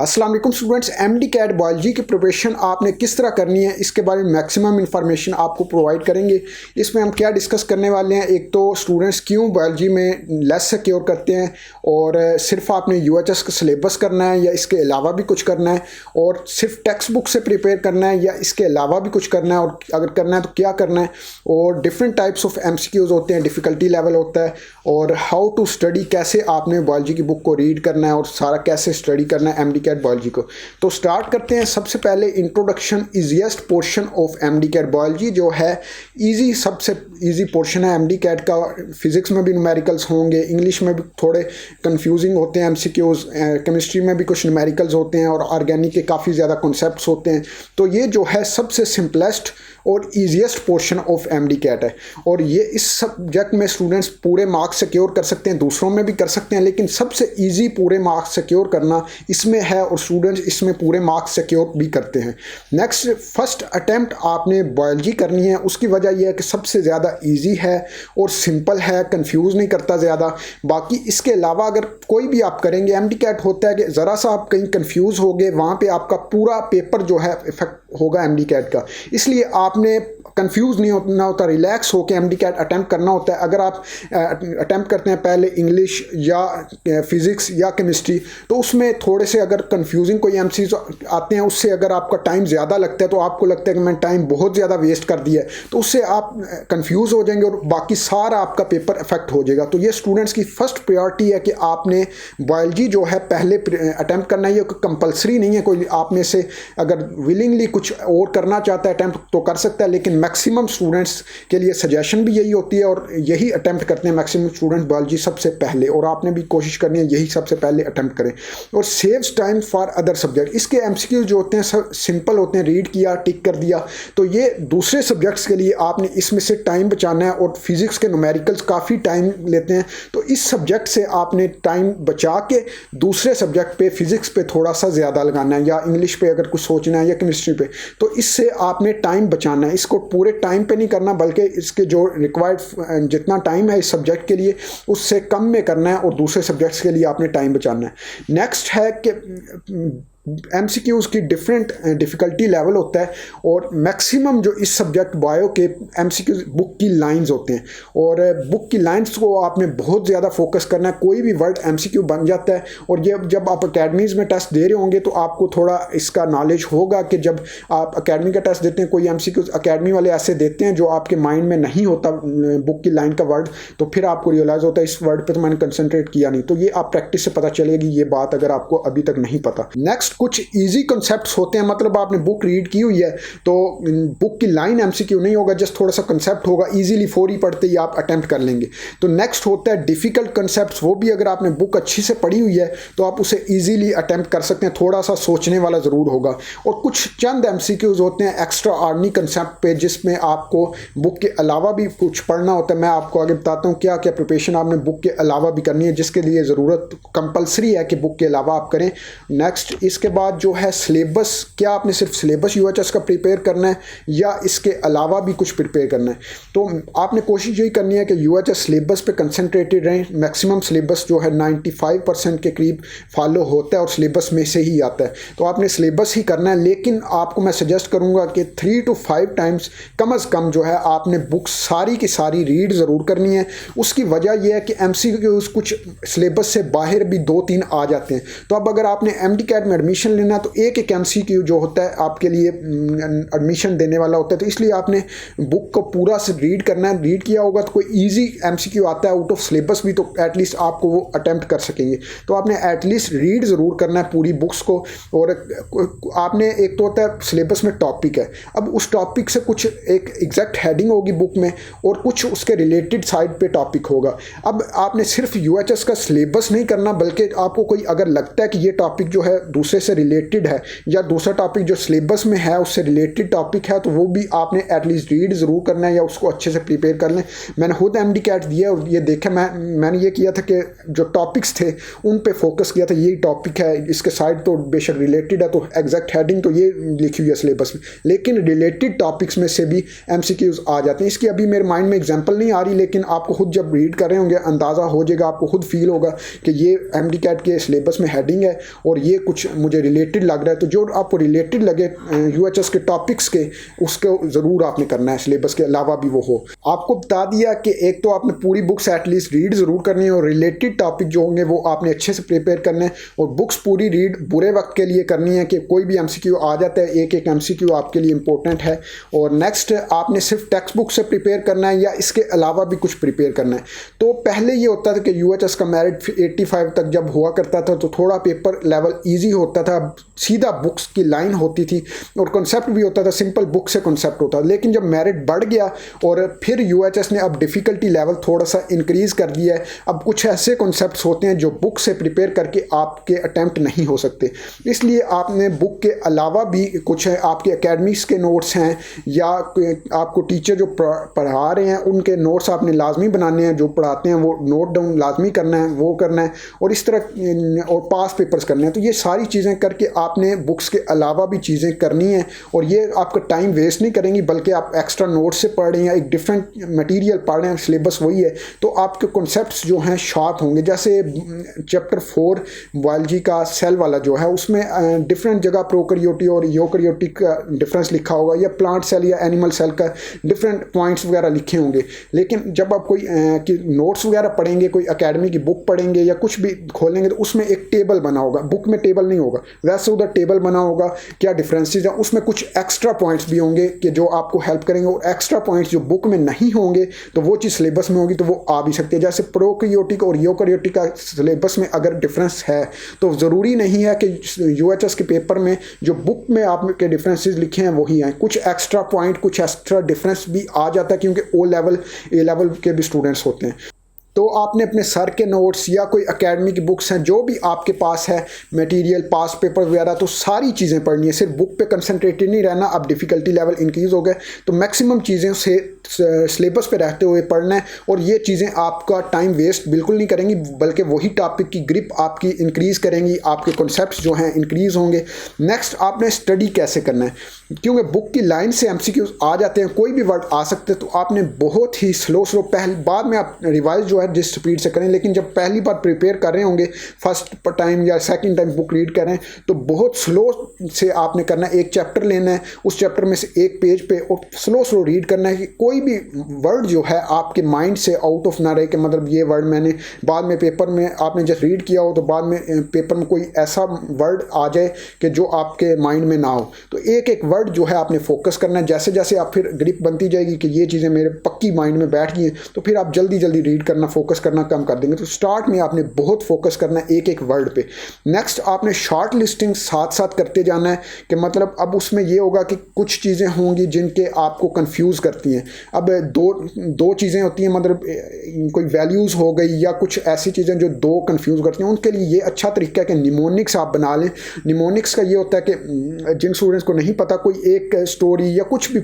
अस्सलाम वालेकुम students, MD CAT biology की प्रिपरेशन आपने किस तरह करनी है इसके बारे में मैक्सिमम इन्फॉर्मेशन आपको प्रोवाइड करेंगे। इसमें हम क्या डिस्कस करने वाले हैं, एक तो स्टूडेंट्स क्यों बायोलॉजी में लेस सिक्योर करते हैं और सिर्फ आपने यूएचएस का सिलेबस करना है या इसके अलावा भी कुछ करना है, और सिर्फ टेक्स्ट बुक से प्रिपेयर करना है या इसके अलावा भी कुछ करना है, और अगर करना है तो क्या करना है, और डिफरेंट टाइप्स ऑफ एमसीक्यूज होते हैं, डिफ़िकल्टी लेवल होता है, और हाउ टू स्टडी, कैसे आपने बायोलॉजी की बुक को रीड करना है और सारा कैसे स्टडी करना है एमडी कैट बायोलॉजी को। तो स्टार्ट करते हैं। सबसे पहले introduction, easiest portion of MD CAT biology जो है इजी, सबसे इजी पोर्शन है एमडी कैट का। फिजिक्स में भी न्यूमेरिकल्स होंगे, इंग्लिश में भी थोड़े कंफ्यूजिंग होते हैं एमसीक्यूज, केमिस्ट्री में भी कुछ न्यूमेरिकल्स होते हैं और ऑर्गेनिक के काफ़ी ज़्यादा कॉन्सेप्ट्स होते हैं। तो ये जो है सबसे सिंपलेस्ट और easiest portion of MD CAT है, और ये इस सब्जेक्ट में स्टूडेंट्स पूरे मार्क्स सिक्योर कर सकते हैं, दूसरों में भी कर सकते हैं, लेकिन सबसे इजी पूरे मार्क्स सिक्योर करना इसमें है और स्टूडेंट्स इसमें पूरे मार्क्स सिक्योर भी करते हैं। नेक्स्ट, फर्स्ट अटेम्प्ट आपने बायोलॉजी करनी है, उसकी वजह यह है कि सबसे ज़्यादा ईजी है और सिंपल है, कंफ्यूज नहीं करता ज़्यादा। बाकी इसके अलावा अगर कोई भी आप करेंगे, एमडी कैट होता है कि ज़रा सा आप कहीं कंफ्यूज हो गए, वहाँ पे आपका पूरा पेपर जो है इफेक्ट होगा एमडी कैट का। इसलिए आपने कंफ्यूज नहीं होना होता, रिलैक्स होकर एमडी कैट अटैम्प्ट करना होता है। अगर आप अटैम्प्ट करते हैं पहले इंग्लिश या फिज़िक्स या केमिस्ट्री, तो उसमें थोड़े से अगर कंफ्यूजिंग कोई एमसीज आते हैं, उससे अगर आपका टाइम ज़्यादा लगता है तो आपको लगता है कि मैंने टाइम बहुत ज़्यादा वेस्ट कर दिया है, तो उससे आप कंफ्यूज हो जाएंगे और बाकी सारा आपका पेपर इफेक्ट हो जाएगा। तो ये स्टूडेंट्स की फर्स्ट प्रायोरिटी है कि आपने बायोलॉजी जो है पहले अटैम्प्ट करना है। ये कंपल्सरी नहीं है, कोई आप में से अगर विलिंगली कुछ और करना चाहता है अटैम्प्ट तो कर सकता है, लेकिन मैक्सिमम स्टूडेंट्स के लिए सजेशन भी यही होती है और यही अटेम्प्ट करते हैं मैक्सिमम स्टूडेंट बायोलॉजी सबसे पहले, और आपने भी कोशिश करनी है यही सबसे पहले अटेम्प्ट करें। और saves time for other subject, इसके एमसीक्यू जो होते हैं सब सिंपल होते हैं, रीड किया टिक कर दिया, तो ये दूसरे सब्जेक्ट्स के लिए आपने इसमें से टाइम बचाना है। और फिजिक्स के न्यूमेरिकल्स काफ़ी टाइम लेते हैं, तो इस सब्जेक्ट से आपने टाइम बचा के दूसरे सब्जेक्ट पे, फिजिक्स पे थोड़ा सा ज़्यादा लगाना है, या इंग्लिश पे अगर कुछ सोचना है या केमिस्ट्री पे, तो इससे आपने टाइम बचाना है। इसको पूरे टाइम पे नहीं करना, बल्कि इसके जो रिक्वायर्ड जितना टाइम है इस सब्जेक्ट के लिए उससे कम में करना है, और दूसरे सब्जेक्ट्स के लिए आपने टाइम बचाना है। नेक्स्ट है कि एमसीक्यूज़ की डिफरेंट डिफ़िकल्टी लेवल होता है, और मैक्सिमम जो इस सब्जेक्ट बायो के एमसीक्यूज़ बुक की लाइंस होते हैं, और बुक की लाइंस को आपने बहुत ज़्यादा फोकस करना है। कोई भी वर्ड एमसीक्यू बन जाता है, और ये जब आप अकेडमीज़ में टेस्ट दे रहे होंगे तो आपको थोड़ा इसका नॉलेज होगा कि जब आप अकेडमी का टेस्ट देते हैं, कोई एमसीक्यूज़ अकेडमी वाले ऐसे देते हैं जो आपके माइंड में नहीं होता बुक की लाइन का वर्ड, तो फिर आपको रियलाइज़ होता है इस वर्ड पर तो मैंने कंसनट्रेट किया नहीं। तो ये आप प्रैक्टिस से पता चलेगी ये बात, अगर आपको अभी तक नहीं पता। नेक्स्ट, कुछ इजी कॉन्सेप्ट्स होते हैं, मतलब आपने बुक रीड की हुई है तो बुक की लाइन एमसीक्यू नहीं होगा, जस्ट थोड़ा सा कॉन्सेप्ट होगा, इजीली फोरी पढ़ते ही आप अटेम्प्ट कर लेंगे। तो नेक्स्ट होता है डिफिकल्ट कॉन्सेप्ट्स, वो भी अगर आपने बुक अच्छी से पढ़ी हुई है तो आप उसे इजीली अटेम्प्ट कर सकते हैं, थोड़ा सा सोचने वाला ज़रूर होगा। और कुछ चंद एमसीक्यूज होते हैं एक्स्ट्रा ऑर्डिनरी कॉन्सेप्ट पे, जिसमें आपको बुक के अलावा भी कुछ पढ़ना होता है। मैं आपको आगे बताता हूँ क्या क्या प्रिपरेशन आपने बुक के अलावा भी करनी है, जिसके लिए ज़रूरत कंपल्सरी है कि बुक के अलावा आप करें। नेक्स्ट, इसके बाद जो है सिलेबस, क्या आपने सिर्फ सिलेबस यूएचएस का प्रिपेयर करना है या इसके अलावा भी कुछ प्रिपेयर करना है। तो आपने कोशिश यही करनी है कि यूएचएस सिलेबस पे कंसंट्रेटेड रहें। मैक्सिमम सिलेबस जो है 95% के करीब फॉलो होता है और सिलेबस में से ही आता है, तो आपने सिलेबस ही करना है। लेकिन आपको मैं सजेस्ट करूंगा कि 3 to 5 टाइम्स कम अज़ कम जो है आपने बुक सारी की सारी रीड ज़रूर करनी है। उसकी वजह यह है कि एमसीक्यूज़ कुछ सिलेबस से बाहर भी 2-3 आ जाते हैं। तो अब अगर आपने एमडी कैट में एडमिशन लेना तो एक एमसीक्यू जो होता है आपके लिए एडमिशन देने वाला होता है, तो इसलिए आपने बुक को पूरा से रीड करना है। रीड किया होगा तो कोई इजी एमसीक्यू आता है आउट ऑफ सिलेबस भी, तो एटलीस्ट आपको वो अटेम्प्ट कर सकेंगे। तो आपने एटलीस्ट रीड ज़रूर करना है पूरी बुक्स को। और आपने, एक तो होता है सिलेबस में टॉपिक है, अब उस टॉपिक से कुछ एक एग्जैक्ट हेडिंग होगी बुक में और कुछ उसके रिलेटेड साइड पे टॉपिक होगा। अब आपने सिर्फ यूएचएस का सिलेबस नहीं करना, बल्कि आपको कोई अगर लगता है कि ये टॉपिक जो है दूसरे से रिलेटेड है या दूसरा टॉपिक जो सिलेबस में है उससे रिलेटेड टॉपिक है, तो वो भी आपने एटलीस्ट रीड ज़रूर करना है या उसको अच्छे से प्रिपेयर कर लें। मैंने खुद एमडी कैट दिया और ये देखा, मैंने ये किया था कि जो टॉपिक्स थे उन पे फोकस किया था, यही टॉपिक है, इसके साइड तो बेशक रिलेटेड है, तो एग्जैक्ट हेडिंग तो ये लिखी हुई है सिलेबस में, लेकिन रिलेटेड टॉपिक्स में से भी एमसीक्यूज़ आ जाते हैं। इसकी अभी मेरे माइंड में एग्जाम्पल नहीं आ रही, लेकिन आपको खुद जब रीड कर रहे होंगे अंदाज़ा हो जाएगा, आपको खुद फील होगा कि ये एमडी कैट के सिलेबस में हेडिंग है और ये कुछ मुझे रिलेटेड लग रहा है, तो जो आपको रिलेटेड लगे यूएचएस के टॉपिक्स के, उसको ज़रूर आपने करना है, सिलेबस के अलावा भी वो हो। आपको बता दिया कि एक तो आपने पूरी बुक्स एटलीस्ट रीड ज़रूर करनी है, और रिलेटेड टॉपिक जो होंगे वो आपने अच्छे से प्रिपेयर करना है, और बुक्स पूरी रीड बुरे वक्त के लिए करनी है कि कोई भी एमसीक्यू आ जाता है, एक एक एमसीक्यू आपके लिए इंपॉर्टेंट है। और नेक्स्ट आपने सिर्फ टेक्स्ट बुक से प्रिपेयर करना है या इसके अलावा भी कुछ प्रिपेयर करना है। तो पहले ये होता था कि यूएचएस का मेरिट 85 तक जब हुआ करता था तो थोड़ा पेपर लेवल ईजी होता था, सीधा बुक्स की लाइन होती थी और कॉन्सेप्ट भी होता था, सिंपल बुक से कॉन्सेप्ट होता था। लेकिन जब मेरिट बढ़ गया और फिर यूएचएस ने अब डिफ़िकल्टी लेवल थोड़ा सा इंक्रीज़ कर दिया है। अब कुछ ऐसे कॉन्सेप्ट्स होते हैं जो बुक से प्रिपेयर करके आपके अटैम्प्ट नहीं हो सकते, इसलिए आपने बुक के अलावा भी कुछ है, आपके एकेडमिक्स के नोट्स हैं या आपको टीचर जो पढ़ा रहे हैं उनके नोट्स आपने लाजमी बनाने हैं, जो पढ़ाते हैं वो नोट डाउन लाजमी करना है, वो करना है, और इस तरह और पास पेपर्स करने हैं। तो ये सारी चीज़ें करके आपने बुक्स के अलावा भी चीज़ें करनी हैं, और ये आपका टाइम वेस्ट नहीं करेंगी, बल्कि आप एक्स्ट्रा नोट्स से पढ़ रहे हैं या एक डिफरेंट मटेरियल पढ़ रहे हैं, सिलेबस वही है, तो आपके कॉन्सेप्ट्स जो हैं शार्प होंगे। जैसे चैप्टर 4 बायोलॉजी का सेल वाला जो है, उसमें डिफरेंट जगह प्रोकैरियोटिक और यूकैरियोटिक का डिफरेंस लिखा होगा, या प्लांट सेल या एनिमल सेल का डिफरेंट पॉइंट्स वगैरह लिखे होंगे। लेकिन जब आप कोई नोट्स वगैरह पढ़ेंगे, कोई अकेडमी की बुक पढ़ेंगे या कुछ भी खोलेंगे, तो उसमें एक टेबल बना होगा, बुक में टेबल नहीं होगा, वैसे उधर टेबल बना होगा, क्या डिफरेंसेस हैं, उसमें कुछ एक्स्ट्रा पॉइंट्स भी होंगे कि जो आपको हेल्प करेंगे, और एक्स्ट्रा पॉइंट्स जो बुक में नहीं होंगे तो वो चीज़ सिलेबस में होगी तो वो आ भी सकती है। जैसे प्रोकैरियोटिक और यूकैरियोटिक का सिलेबस में अगर डिफरेंस है तो ज़रूरी नहीं है कि यूएचएस के पेपर में जो बुक में आपके डिफरेंसेस लिखे हैं वही आए, कुछ एक्स्ट्रा पॉइंट, कुछ एक्स्ट्रा डिफरेंस भी आ जाता है, क्योंकि ओ लेवल ए लेवल के भी स्टूडेंट्स होते हैं। तो आपने अपने सर के नोट्स या कोई एकेडमी की बुक्स हैं, जो भी आपके पास है मटेरियल, पास पेपर वगैरह, तो सारी चीज़ें पढ़नी है, सिर्फ बुक पे कंसंट्रेटेड नहीं रहना। अब डिफ़िकल्टी लेवल इंक्रीज़ हो गए तो मैक्सिमम चीज़ें से सिलेबस पे रहते हुए पढ़ना है, और ये चीज़ें आपका टाइम वेस्ट बिल्कुल नहीं करेंगी, बल्कि वही टॉपिक की ग्रिप आपकी इंक्रीज़ करेंगी, आपके कॉन्सेप्ट्स जो हैं इंक्रीज़ होंगे। नेक्स्ट आपने स्टडी कैसे करना है, क्योंकि बुक की लाइन से एमसीक्यूज आ जाते हैं, कोई भी वर्ड आ सकते हैं, तो आपने बहुत ही स्लो बाद में आप रिवाइज जो है जिस स्पीड से करें, लेकिन जब पहली बार प्रिपेयर कर रहे होंगे, फर्स्ट टाइम या सेकंड टाइम बुक रीड कर रहे हैं, तो बहुत स्लो से आपने करना है। एक चैप्टर लेना है, उस चैप्टर में से एक पेज पे और स्लो रीड करना है कि कोई भी वर्ड जो है आपके माइंड से आउट ऑफ ना रहे, कि मतलब ये वर्ड मैंने बाद में पेपर में आपने जब रीड किया हो तो बाद में पेपर में कोई ऐसा वर्ड आ जाए कि जो आपके माइंड में ना हो। तो एक एक वर्ड जो है आपने फोकस करना है। जैसे जैसे आप फिर ग्रिप बनती जाएगी कि ये चीज़ें मेरे पक्की माइंड में बैठ गई हैं, तो फिर आप जल्दी जल्दी रीड करना, फोकस करना कम कर देंगे। तो स्टार्ट में आपने बहुत फोकस करना है एक एक वर्ड पे। नेक्स्ट आपने शॉर्ट लिस्टिंग साथ साथ करते जाना है, कि मतलब अब उसमें ये होगा कि कुछ चीज़ें होंगी जिनके आपको कंफ्यूज करती हैं। अब दो चीज़ें होती हैं, मतलब कोई वैल्यूज़ हो गई या कुछ ऐसी चीज़ें जो दो कंफ्यूज करती हैं, उनके लिए ये अच्छा तरीका है कि निमोनिक्स आप बना लें। निमोनिक्स का ये होता है कि जिन स्टूडेंट्स को नहीं पता, कोई एक स्टोरी या कुछ भी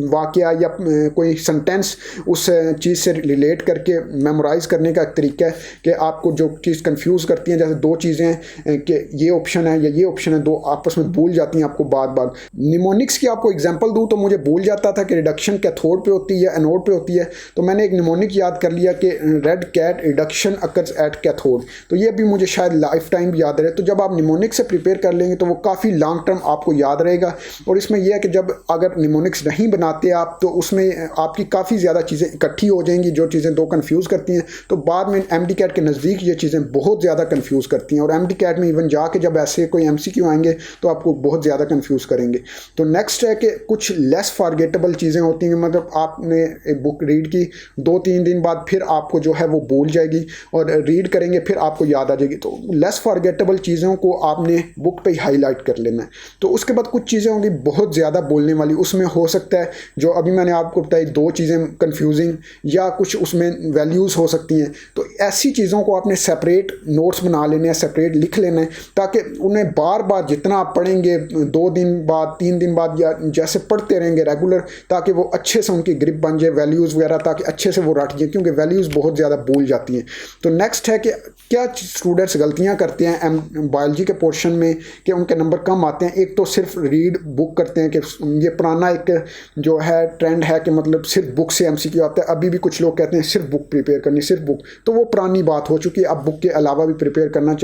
वाकया या कोई सेंटेंस उस चीज़ से रिलेट करके मेमोराइज करने का एक तरीका है कि आपको जो चीज़ कंफ्यूज करती हैं, जैसे दो चीज़ें कि ये ऑप्शन है या ये ऑप्शन है, दो आपस में भूल जाती हैं आपको बार बार। निमोनिक्स की आपको एग्जांपल दूं तो मुझे भूल जाता था कि रिडक्शन कैथोड पे होती है या एनोड पे होती है, तो मैंने एक निमोनिक याद कर लिया कि red cat reduction occurs at cathode, तो ये भी मुझे शायद लाइफ टाइम याद रहे। तो जब आप निमोनिक से प्रिपेयर कर लेंगे तो वो काफ़ी लॉन्ग टर्म आपको याद रहेगा। और इसमें यह है कि जब अगर निमोनिक्स नहीं बनाते आप, तो उसमें आपकी काफ़ी ज़्यादा चीज़ें इकट्ठी हो जाएंगी, जो चीज़ें दो कन्फ्यूज़ करती हैं, तो बाद में एमडी कैट के नज़दीक ये चीज़ें बहुत ज़्यादा कन्फ्यूज़ करती हैं। और एमडी कैट में इवन जाके जब ऐसे कोई एमसीक्यू आएंगे तो आपको बहुत ज़्यादा कन्फ्यूज़ करेंगे। तो नेक्स्ट है कि कुछ लेस फॉरगेटेबल चीज़ें होती हैं, मतलब आपने एक बुक रीड की, 2-3 दिन बाद फिर आपको जो है वो भूल जाएगी, और रीड करेंगे फिर आपको याद आ जाएगी। तो लेस फॉरगेटेबल चीज़ों को आपने बुक पे ही हाईलाइट कर लेना है। तो उसके बाद कुछ चीज़ें होंगी बहुत ज़्यादा बोलने वाली, उसमें हो सकता है जो अभी मैंने आपको बताई दो चीज़ें कन्फ्यूजिंग, या कुछ उसमें वैल्यूज़ हो सकती हैं। तो ऐसी चीज़ों को आपने सेपरेट नोट्स बना लेने हैं, सेपरेट लिख लेना है, ताकि उन्हें बार बार जितना आप पढ़ेंगे 2 दिन बाद 3 दिन बाद या जैसे पढ़ते रहेंगे रेगुलर, ताकि वो अच्छे से उनकी ग्रिप बन जाए वैल्यूज़ वगैरह, ताकि अच्छे से वो रट जाए, क्योंकि वैल्यूज़ बहुत ज़्यादा भूल जाती हैं। तो नेक्स्ट है कि क्या स्टूडेंट्स गलतियाँ करते हैं बायोलॉजी के पोर्शन में कि उनके नंबर कम आते हैं। एक तो सिर्फ रीड बुक करते हैं, कि ये पुराना एक जो है ट्रेंड है कि मतलब सिर्फ बुक से एमसीक्यू आता है। अभी भी कुछ लोग कहते हैं सिर्फ बुक प्रिपेयर प्रिपेयर करनी, सिर्फ बुक, तो वो पुरानी बात हो चुकी है। अब बुक के अलावा भी प्रिपेयर करना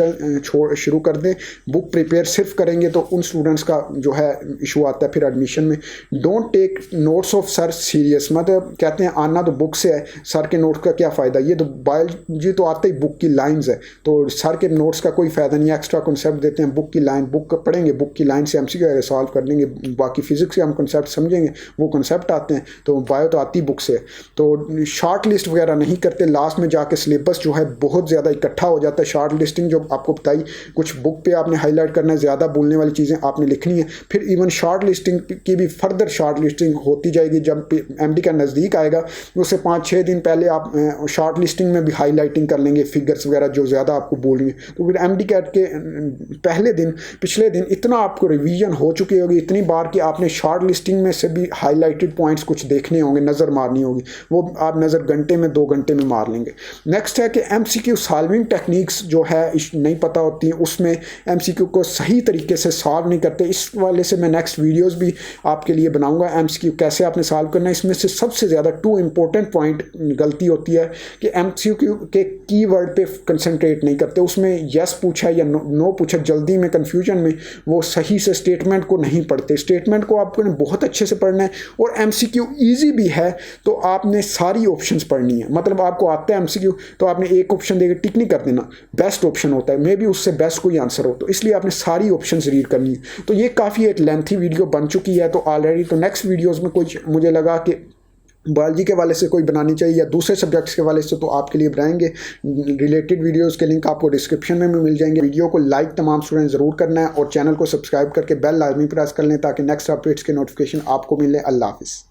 शुरू कर दें। बुक प्रिपेयर सिर्फ करेंगे तो उन स्टूडेंट्स का जो है इशू आता है फिर एडमिशन में। Don't take notes of sir serious, मतलब कहते हैं आना तो बुक से है, सर के नोट्स का क्या फ़ायदा, ये तो बायोलॉजी तो आते ही बुक की लाइंस है, तो सर के नोट्स का कोई फ़ायदा नहीं। एक्स्ट्रा कॉन्सेप्ट देते हैं, बुक की लाइन, बुक पढ़ेंगे, बुक की लाइन से एमसीक्यू सॉल्व कर लेंगे, बाकी फिजिक्स से हम कॉन्सेप्ट समझेंगे, वो कॉन्सेप्ट आते हैं, तो बायो तो आती बुक से। तो शॉर्ट लिस्ट वगैरह नहीं करते, लास्ट में जाके सिलेबस जो है बहुत ज़्यादा इकट्ठा हो जाता है। शॉर्ट लिस्टिंग जो आपको बताई, कुछ बुक पे आपने हाईलाइट करना है, ज़्यादा बोलने वाली चीज़ें आपने लिखनी है, फिर इवन शॉर्ट लिस्टिंग की भी फर्दर शॉर्ट लिस्टिंग होती जाएगी। जब एमडी का नज़दीक आएगा उससे 5-6 दिन पहले आप शॉर्ट लिस्टिंग में भी हाईलाइटिंग कर लेंगे, फिगर्स वगैरह जो ज़्यादा आपको बोलेंगे, तो फिर एमडी कैट के पहले दिन, पिछले दिन इतना आपको रिवीजन हो चुकी होगी इतनी बार कि आपने शॉर्ट लिस्टिंग में से भी हाईलाइटेड पॉइंट्स कुछ देखने होंगे, नज़र मारनी होगी, वो आप नज़र घंटे में 2 घंटे में मार लेंगे। नेक्स्ट है कि एमसीक्यू सॉल्विंग टेक्निक्स जो है नहीं पता होती हैं, उसमें एमसीक्यू को सही तरीके से सॉल्व नहीं करते। इस वाले से मैं नेक्स्ट वीडियोस भी आपके लिए बनाऊंगा, एमसीक्यू कैसे आपने सॉल्व करना है। इसमें से सबसे ज़्यादा 2 इंपॉर्टेंट पॉइंट गलती होती है कि एमसीक्यू के कीवर्ड पे कंसंट्रेट नहीं करते, उसमें यस पूछा या नो पूछा, जल्दी में कन्फ्यूजन में वो सही से स्टेटमेंट को नहीं पढ़ते। स्टेटमेंट को आपको बहुत अच्छे से पढ़ना है, और एमसीक्यू ईजी भी है तो आपने सारी ऑप्शंस पढ़नी है। मतलब आपको आता है एमसीक्यू तो आपने एक ऑप्शन देकर टिक नहीं कर देना, बेस्ट ऑप्शन होता है, मे बी उससे बेस्ट कोई आंसर हो, तो इसलिए आपने सारी ऑप्शंस रीड करनी है। तो ये काफ़ी एक लेंथी वीडियो बन चुकी है तो ऑलरेडी, तो नेक्स्ट वीडियोज़ में कुछ मुझे लगा कि बायोलॉजी के वाले से कोई बनानी चाहिए या दूसरे सब्जेक्ट्स के वाले से, तो आपके लिए बनाएंगे। रिलेटेड वीडियोस के लिंक आपको डिस्क्रिप्शन में भी मिल जाएंगे। वीडियो को लाइक तमाम स्टूडेंट ज़रूर करना है और चैनल को सब्सक्राइब करके बेल लाजमी प्रेस कर लें ताकि नेक्स्ट अपडेट्स के नोटिफिकेशन आपको मिले। अल्लाह हाफिज़।